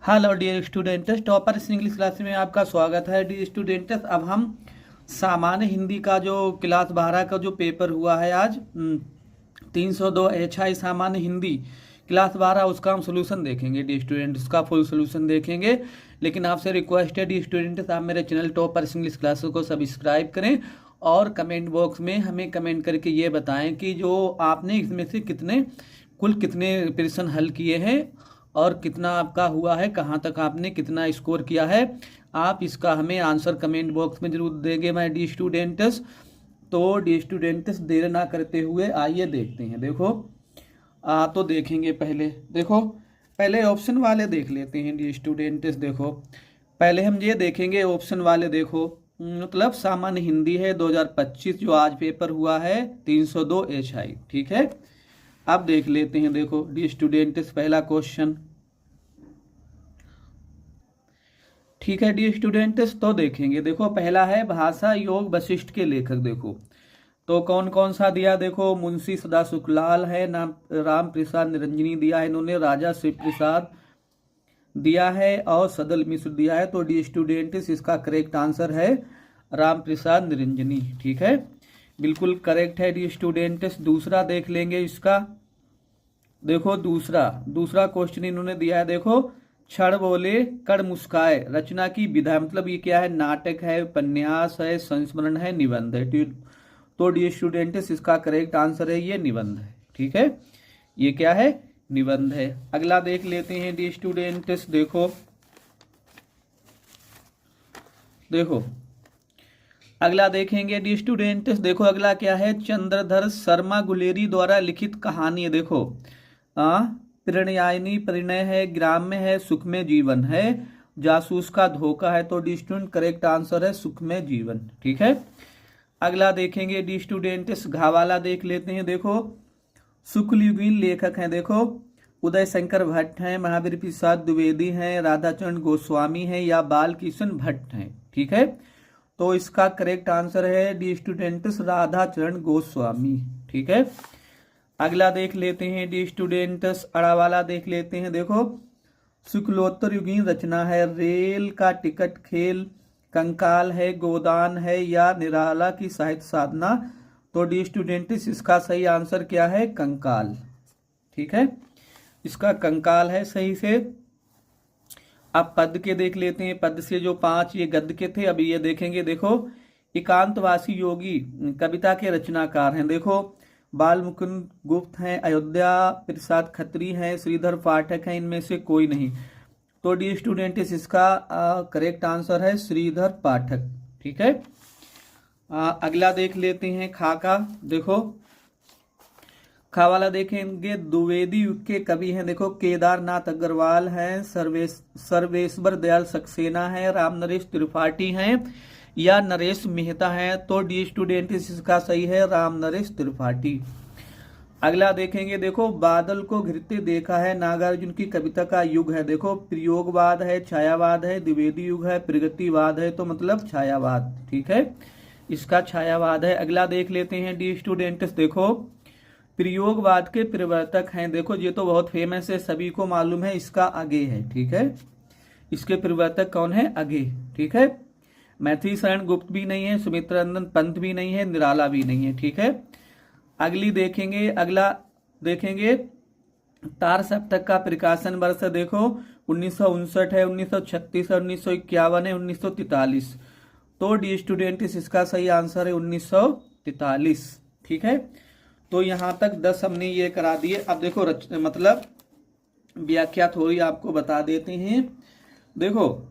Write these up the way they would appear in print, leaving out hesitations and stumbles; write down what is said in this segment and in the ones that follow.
Hello dear students, toppers English class में आपका स्वागत है। डियर स्टूडेंट्स, अब हम सामान्य हिंदी का जो क्लास 12 का जो पेपर हुआ है आज 302 HI सामान्य हिंदी क्लास 12, उसका हम सोल्यूशन देखेंगे। डियर स्टूडेंट्स, उसका फुल सोल्यूशन देखेंगे। लेकिन आपसे रिक्वेस्ट है डियर स्टूडेंट्स, आप मेरे चैनल टॉपर्स इंग्लिश क्लासेस को सब्सक्राइब करें और कमेंट बॉक्स में हमें कमेंट करके ये बताएं कि जो आपने इसमें से कुल कितने प्रश्न हल किए हैं और कितना आपका हुआ है, कहाँ तक आपने कितना स्कोर किया है। आप इसका हमें आंसर कमेंट बॉक्स में जरूर देंगे माय डी स्टूडेंट्स। तो डी स्टूडेंट्स, देर ना करते हुए आइए देखते हैं। देखो तो देखेंगे पहले ऑप्शन वाले देख लेते हैं डी स्टूडेंट्स। देखो पहले हम ये देखेंगे ऑप्शन वाले। देखो मतलब सामान्य हिंदी है 2025 जो आज पेपर हुआ है 302 HI, ठीक है। अब देख लेते हैं। देखो डी स्टूडेंट्स, पहला क्वेश्चन, ठीक है डी स्टूडेंट्स। तो देखेंगे, देखो पहला है भाषा योग वशिष्ठ के लेखक। देखो तो कौन कौन सा दिया। देखो मुंशी सदा सुखलाल है, नाम राम प्रसाद निरंजनी दिया है इन्होंने, राजा शिव प्रसाद दिया है और सदल मिश्र दिया है। तो डी स्टूडेंट्स, इसका करेक्ट आंसर है राम प्रसाद निरंजनी, ठीक है, बिल्कुल करेक्ट है डी स्टूडेंट्स। दूसरा देख लेंगे इसका। देखो दूसरा क्वेश्चन इन्होंने दिया है। देखो क्षण बोले कड़ मुस्काए रचना की विधा, मतलब ये क्या है, नाटक है, उपन्यास है, संस्मरण है, निबंध है। तो डी स्टूडेंट्स, इसका करेक्ट आंसर है ये निबंध है, ठीक है, ये क्या है, निबंध है। अगला देख लेते हैं डी स्टूडेंट्स। देखो अगला देखेंगे डी स्टूडेंट्स। देखो अगला क्या है, चंद्रधर शर्मा गुलेरी द्वारा लिखित कहानी है। देखो प्रणयायनी परिणय है, ग्राम्य है, सुखमय जीवन है, जासूस का धोखा है। तो डी स्टूडेंट, करेक्ट आंसर है सुखमय जीवन, ठीक है। अगला देखेंगे डी स्टूडेंट्स, घावाला देख लेते हैं। देखो शुक्लयुगीन लेखक हैं। देखो उदय शंकर भट्ट हैं, महावीर प्रसाद द्विवेदी हैं, राधाचरण गोस्वामी हैं या बाल कृष्ण भट्ट हैं, ठीक है। तो इसका करेक्ट आंसर है डी स्टूडेंट्स राधाचरण गोस्वामी, ठीक है। अगला देख लेते हैं डी स्टूडेंट्स, अड़ावाला देख लेते हैं। देखो शुक्लोत्तर युगीन रचना है, रेल का टिकट खेल, कंकाल है, गोदान है या निराला की साहित्य साधना। तो डी स्टूडेंट्स, इसका सही आंसर क्या है, कंकाल, ठीक है, इसका कंकाल है सही से। अब पद के देख लेते हैं। पद से जो 5 ये गद्य के थे, अभी ये देखेंगे। देखो एकांतवासी योगी कविता के रचनाकार हैं। देखो बाल मुकुंद गुप्त हैं, अयोध्या प्रसाद खत्री हैं, श्रीधर पाठक हैं, इनमें से कोई नहीं। तो डी स्टूडेंट्स, इसका करेक्ट आंसर है श्रीधर पाठक, ठीक है। अगला देख लेते हैं खाका। देखो खावाला देखेंगे, द्विवेदी युग के कवि हैं। देखो केदारनाथ अग्रवाल हैं, सर्वेश्वर दयाल सक्सेना है, राम नरेश त्रिपाठी हैं या नरेश मेहता हैं। तो डी स्टूडेंट, इसका सही है राम नरेश त्रिपाठी। अगला देखेंगे। देखो बादल को घिरते देखा है, नागार्जुन की कविता का युग है। देखो प्रयोगवाद है, छायावाद है, द्विवेदी युग है, प्रगतिवाद है। तो मतलब छायावाद, ठीक है, इसका छायावाद है। अगला देख लेते हैं डी स्टूडेंट्स। देखो प्रयोगवाद के प्रवर्तक हैं। देखो ये तो बहुत फेमस है, सभी को मालूम है, इसका अगे है, ठीक है, इसके प्रवर्तक कौन है, अगे, ठीक है। मैथिली शरण गुप्त भी नहीं है, सुमित्रानंदन पंत भी नहीं है, निराला भी नहीं है, ठीक है। अगला देखेंगे तार सप्तक का प्रकाशन वर्ष। देखो 1959 है, 1936 है, 1951 है, 1943। तो डी स्टूडेंट, इसका सही आंसर है 1943, ठीक है। तो यहाँ तक 10 हमने ये करा दिए। अब देखो मतलब व्याख्या थोड़ी आपको बता देते हैं। देखो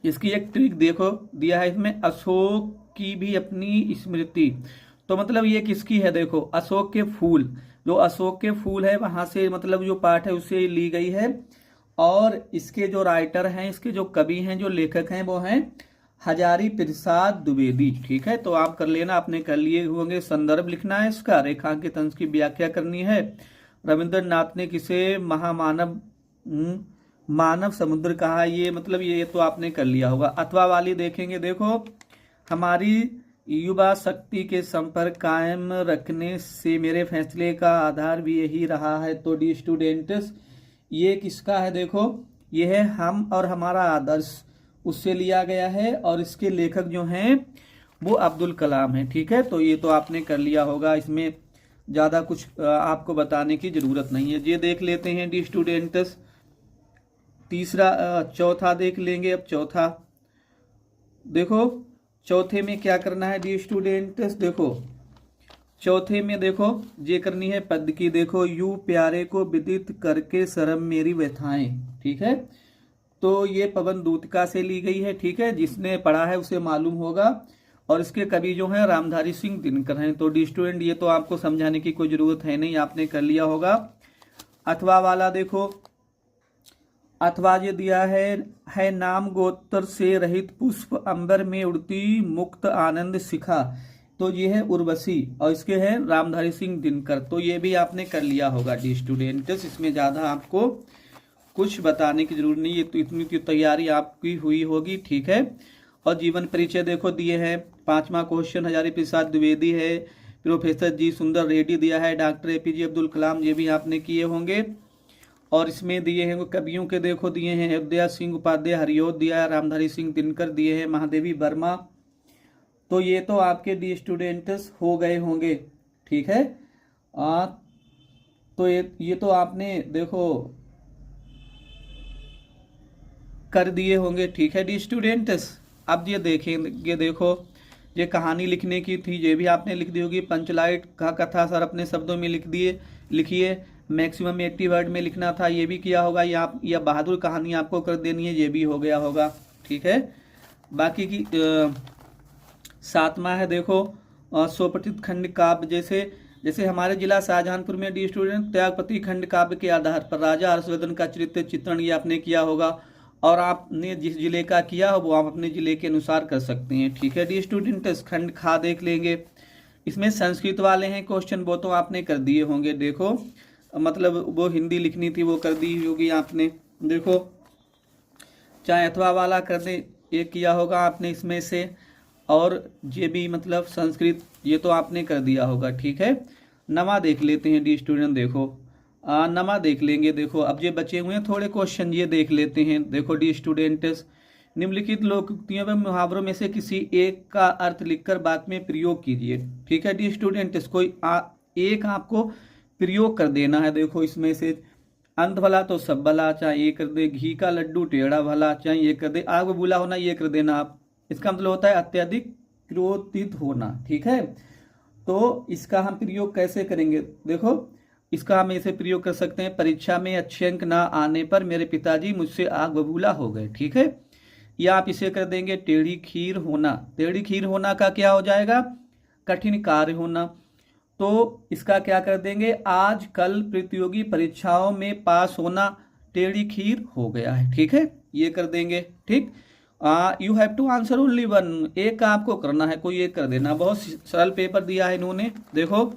इसकी एक ट्रिक देखो दिया है इसमें, अशोक की भी अपनी स्मृति। तो मतलब ये किसकी है, देखो अशोक के फूल, जो अशोक के फूल है वहां से मतलब जो पाठ है उससे ली गई है। और इसके जो राइटर हैं, इसके जो कवि हैं, जो लेखक हैं, वो हैं हजारी प्रसाद द्विवेदी, ठीक है। तो आप कर लेना, आपने कर लिए होंगे। संदर्भ लिखना है इसका, रेखांकित अंश की व्याख्या करनी है। रविंद्रनाथ ने किसे मानव समुद्र कहा, ये मतलब ये तो आपने कर लिया होगा। अथवा वाली देखेंगे। देखो हमारी युवा शक्ति के संपर्क कायम रखने से मेरे फैसले का आधार भी यही रहा है। तो डी स्टूडेंट्स, ये किसका है, देखो ये है हम और हमारा आदर्श, उससे लिया गया है और इसके लेखक जो हैं वो अब्दुल कलाम है। ठीक है, तो ये तो आपने कर लिया होगा, इसमें ज़्यादा कुछ आपको बताने की ज़रूरत नहीं है। ये देख लेते हैं डी स्टूडेंट्स, चौथा देख लेंगे। अब चौथा देखो, चौथे में क्या करना है डी स्टूडेंट्स, देखो चौथे में देखो ये करनी है पद की। देखो यू प्यारे को विदित करके शर्म मेरी व्यथाएं। ठीक है, तो ये पवन दूतिका से ली गई है। ठीक है, जिसने पढ़ा है उसे मालूम होगा। और इसके कवि जो हैं रामधारी सिंह दिनकर हैं। तो डी स्टूडेंट ये तो आपको समझाने की कोई जरूरत है नहीं, आपने कर लिया होगा। अथवा वाला देखो, अथवा ये दिया है नाम गोत्र से रहित पुष्प अंबर में उड़ती मुक्त आनंद शिखा। तो ये है उर्वशी और इसके हैं रामधारी सिंह दिनकर। तो ये भी आपने कर लिया होगा डी स्टूडेंट्स, इसमें ज़्यादा आपको कुछ बताने की जरूरत नहीं है, तो इतनी की तैयारी आपकी हुई होगी। ठीक है, और जीवन परिचय देखो दिए हैं। 5वां क्वेश्चन हजारी प्रसाद द्विवेदी है, प्रोफेसर जी सुंदर रेड्डी दिया है, डॉक्टर एपीजे अब्दुल कलाम, ये भी आपने किए होंगे। और इसमें दिए हैं कवियों के देखो दिए हैं, अयोध्या सिंह उपाध्याय हरिओद दिया है, रामधारी सिंह दिनकर दिए हैं, महादेवी वर्मा। तो ये तो आपके डी स्टूडेंट्स हो गए होंगे। ठीक है, तो ये तो आपने देखो कर दिए होंगे। ठीक है डी स्टूडेंट्स, अब ये देखेंगे, देखो ये कहानी लिखने की थी, ये भी आपने लिख दी होगी। पंचलाइट का कथा सर अपने शब्दों में लिखिए। मैक्सिमम 80 वर्ड में लिखना था, ये भी किया होगा। या बहादुर कहानी आपको कर देनी है, ये भी हो गया होगा। ठीक है, बाकी की 7वां है देखो स्वपठित खंड काव्य। जैसे हमारे जिला शाहजहांपुर में डी स्टूडेंट त्यागपति खंड काव्य के आधार पर राजा हर्षवर्धन का चरित्र चित्रण ये आपने किया होगा। और आपने जिस जिले का किया हो वो आप अपने जिले के अनुसार कर सकते हैं। ठीक है डी स्टूडेंट, खंड खा देख लेंगे। इसमें संस्कृत वाले हैं क्वेश्चन, वो तो आपने कर दिए होंगे। देखो मतलब वो हिंदी लिखनी थी वो कर दी होगी आपने। देखो चाहे अथवा वाला कर दे, ये किया होगा आपने इसमें से। और ये भी मतलब संस्कृत ये तो आपने कर दिया होगा। ठीक है, नमा देख लेते हैं डी स्टूडेंट। देखो नमा देख लेंगे। देखो अब ये बचे हुए हैं थोड़े क्वेश्चन, ये देख लेते हैं। देखो डी स्टूडेंट्स, निम्नलिखित लोकोक्तियों व मुहावरों में से किसी एक का अर्थ लिखकर वाक्य में प्रयोग कीजिए। ठीक है डी स्टूडेंट्स, कोई एक आपको प्रयोग कर देना है। देखो इसमें से अंत भला तो सब भला, चाहे ये कर दे। घी का लड्डू टेढ़ा भला, चाहे ये कर दे। आग बुला होना, ये कर देना आप। इसका मतलब होता है अत्यधिक क्रोधित होना। ठीक है, तो इसका हम प्रयोग कैसे करेंगे, देखो इसका हम ऐसे प्रयोग कर सकते हैं, परीक्षा में अच्छे अंक ना आने पर मेरे पिताजी मुझसे आग बबूला हो गए। ठीक है, या आप इसे कर देंगे टेढ़ी खीर होना। टेढ़ी खीर होना का क्या हो जाएगा, कठिन कार्य होना। तो इसका क्या कर देंगे, आज कल प्रतियोगी परीक्षाओं में पास होना टेढ़ी खीर हो गया है। ठीक है, ये कर देंगे। ठीक, you have to answer only one, एक का आपको करना है, कोई एक कर देना। बहुत सरल पेपर दिया है इन्होंने। देखो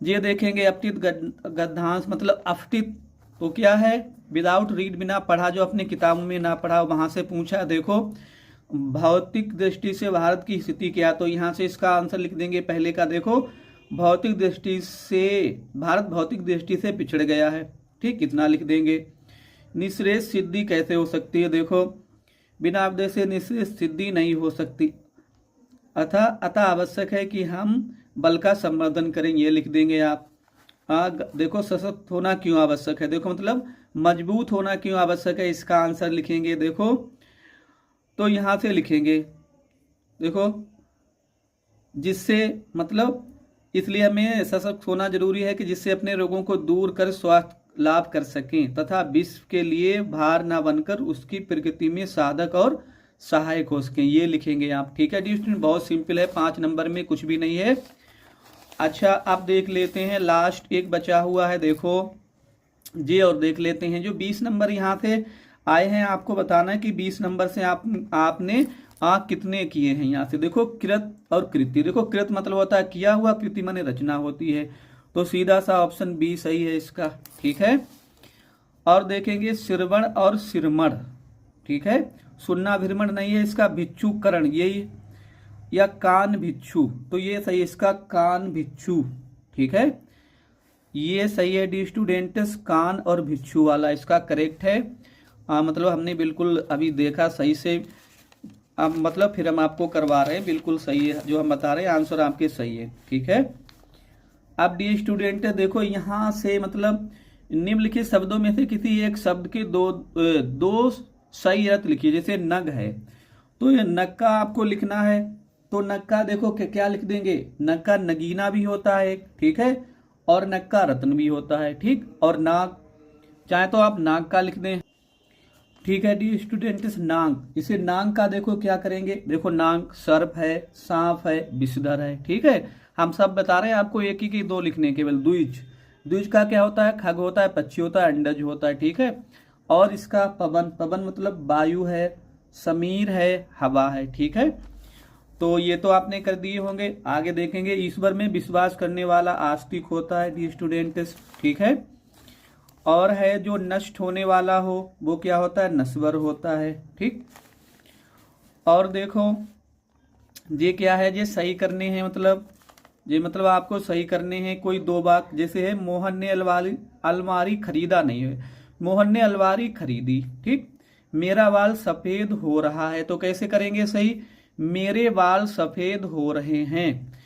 ये देखेंगे अपठित गद्यांश मतलब अपठित तो क्या है, विदाउट रीड, बिना पढ़ा, जो अपने किताबों में ना पढ़ा, वहां से पूछा। देखो भौतिक दृष्टि से भारत की स्थिति क्या, तो यहाँ से इसका आंसर लिख देंगे पहले का। देखो भौतिक दृष्टि से भारत भौतिक दृष्टि से पिछड़ गया है। ठीक, कितना लिख देंगे। निःश्रेयस सिद्धि कैसे हो सकती है, देखो बिना उपदेश से निःश्रेयस सिद्धि नहीं हो सकती। अतः आवश्यक है कि हम बल का संवर्धन करें, ये लिख देंगे आप। देखो सशक्त होना क्यों आवश्यक है, देखो मतलब मजबूत होना क्यों आवश्यक है, इसका आंसर लिखेंगे। देखो तो यहां से लिखेंगे, देखो जिससे मतलब इसलिए हमें सशक्त होना जरूरी है कि जिससे अपने रोगों को दूर कर स्वास्थ्य लाभ कर सकें तथा विश्व के लिए भार ना बनकर उसकी प्रगति में साधक और सहायक हो सकें, ये लिखेंगे आप। ठीक है डी स्टूडेंट, बहुत सिंपल है, 5 नंबर में कुछ भी नहीं है। अच्छा अब देख लेते हैं लास्ट एक बचा हुआ है, देखो ये और देख लेते हैं। जो 20 नंबर यहाँ से आए हैं, आपको बताना है कि 20 नंबर से आपने कितने किए हैं। यहाँ से देखो कृत और कृति, देखो कृत मतलब होता है किया हुआ, कृति माने रचना होती है, तो सीधा सा ऑप्शन बी सही है इसका। ठीक है, और देखेंगे श्रवण और सिरमण। ठीक है, सुनना भ्रमण नहीं है इसका, भिक्षुकरण यही, या कान भिक्षु, तो ये सही इसका कान भिक्षु। ठीक है, ये सही है डी स्टूडेंट्स, कान और भिक्षु वाला इसका करेक्ट है। मतलब हमने बिल्कुल अभी देखा सही से, अब मतलब फिर हम आपको करवा रहे हैं, बिल्कुल सही है जो हम बता रहे हैं, आंसर आपके सही है। ठीक है, अब डी स्टूडेंट देखो यहाँ से मतलब निम्नलिखित शब्दों में से किसी एक शब्द के दो सही अर्थ लिखिए। जैसे नग है तो ये नग का आपको लिखना है, तो नग का देखो क्या लिख देंगे, नग का नगीना भी होता है, ठीक है, और नग का रत्न भी होता है, ठीक, और नाग चाहे तो आप नाग का लिख दें। ठीक है डी स्टूडेंट्स, नाग, इसे नाग का देखो क्या करेंगे, देखो नाग सर्प है, सांप है, विषधर है। ठीक है, हम सब बता रहे हैं आपको, एक ही की दो लिखने, केवल द्विज, द्विज का क्या होता है, खग होता है, पक्षी होता है, अंडज होता है। ठीक है, और इसका पवन, पवन मतलब वायु है, समीर है, हवा है। ठीक है, तो ये तो आपने कर दिए होंगे। आगे देखेंगे, ईश्वर में विश्वास करने वाला आस्तिक होता है डी स्टूडेंट्स। ठीक है, और है जो नष्ट होने वाला हो वो क्या होता है, नश्वर होता है। ठीक, और देखो ये क्या है, ये सही करने हैं, मतलब ये मतलब आपको सही करने हैं कोई दो बात। जैसे है मोहन ने अलमारी खरीदा नहीं है, मोहन ने अलमारी खरीदी। ठीक, मेरा बाल सफेद हो रहा है, तो कैसे करेंगे सही, मेरे बाल सफेद हो रहे हैं।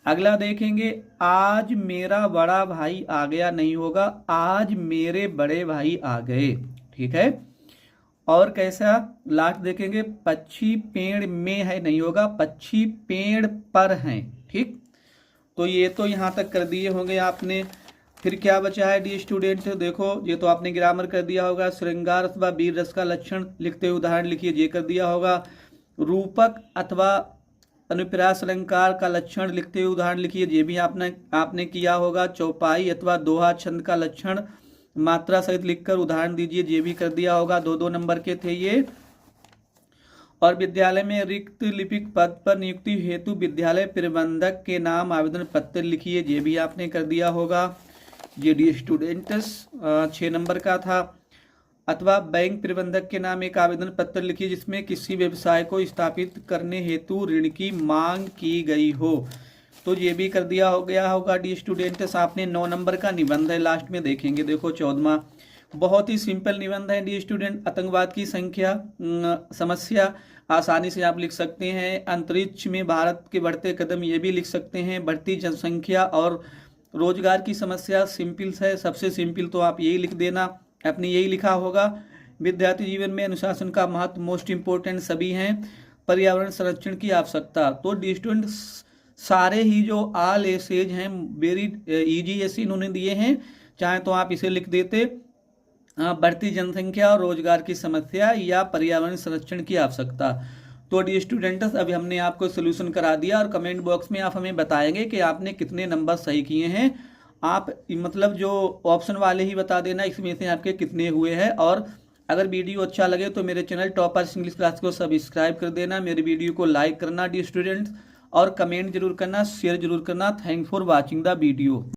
अगला देखेंगे, आज मेरा बड़ा भाई आ गया, नहीं होगा, आज मेरे बड़े भाई आ गए। ठीक है, और कैसा लास्ट देखेंगे, पक्षी पेड़ में है, नहीं होगा, पक्षी पेड़ पर हैं। ठीक, तो ये तो यहाँ तक कर दिए होंगे आपने। फिर क्या बचा है डी स्टूडेंट, देखो ये तो आपने ग्रामर कर दिया होगा। श्रृंगार अथवा वीर रस का लक्षण लिखते हुए उदाहरण लिखिए, ये कर दिया होगा। रूपक अथवा अनुप्रास अलंकार का लक्षण लिखते हुए उदाहरण लिखिए, ये भी आपने किया होगा। चौपाई अथवा दोहा छंद का लक्षण मात्रा सहित लिखकर उदाहरण दीजिए, ये भी कर दिया होगा। 2-2 नंबर के थे ये। और विद्यालय में रिक्त लिपिक पद पर नियुक्ति हेतु विद्यालय प्रबंधक के नाम आवेदन पत्र लिखिए, ये भी आपने कर दिया होगा। ये डी स्टूडेंट्स 6 नंबर का था। अथवा बैंक प्रबंधक के नाम एक आवेदन पत्र लिखिए जिसमें किसी व्यवसाय को स्थापित करने हेतु ऋण की मांग की गई हो, तो ये भी कर दिया हो गया होगा डी स्टूडेंट्स। आपने 9 नंबर का निबंध है, लास्ट में देखेंगे, देखो 14वां, बहुत ही सिंपल निबंध है डी स्टूडेंट। आतंकवाद की समस्या आसानी से आप लिख सकते हैं। अंतरिक्ष में भारत के बढ़ते कदम, ये भी लिख सकते हैं। बढ़ती जनसंख्या और रोजगार की समस्या सिंपल है, सबसे सिंपल तो आप यही लिख देना, आपने यही लिखा होगा। विद्यार्थी जीवन में अनुशासन का महत्व, मोस्ट इम्पोर्टेंट सभी हैं। पर्यावरण संरक्षण की आवश्यकता, तो डी स्टूडेंट सारे ही जो ऑल एसेज हैं वेरी इजी ऐसे इन्होंने दिए हैं, चाहे तो आप इसे लिख देते, बढ़ती जनसंख्या और रोजगार की समस्या या पर्यावरण संरक्षण की आवश्यकता। तो डी स्टूडेंट्स अभी हमने आपको सोल्यूशन करा दिया और कमेंट बॉक्स में आप हमें बताएंगे कि आपने कितने नंबर सही किए हैं। आप मतलब जो ऑप्शन वाले ही बता देना इसमें से आपके कितने हुए हैं। और अगर वीडियो अच्छा लगे तो मेरे चैनल टॉपर्स इंग्लिश क्लास को सब्सक्राइब कर देना, मेरे वीडियो को लाइक करना डी स्टूडेंट्स, और कमेंट जरूर करना, शेयर जरूर करना। Thanks for watching the video.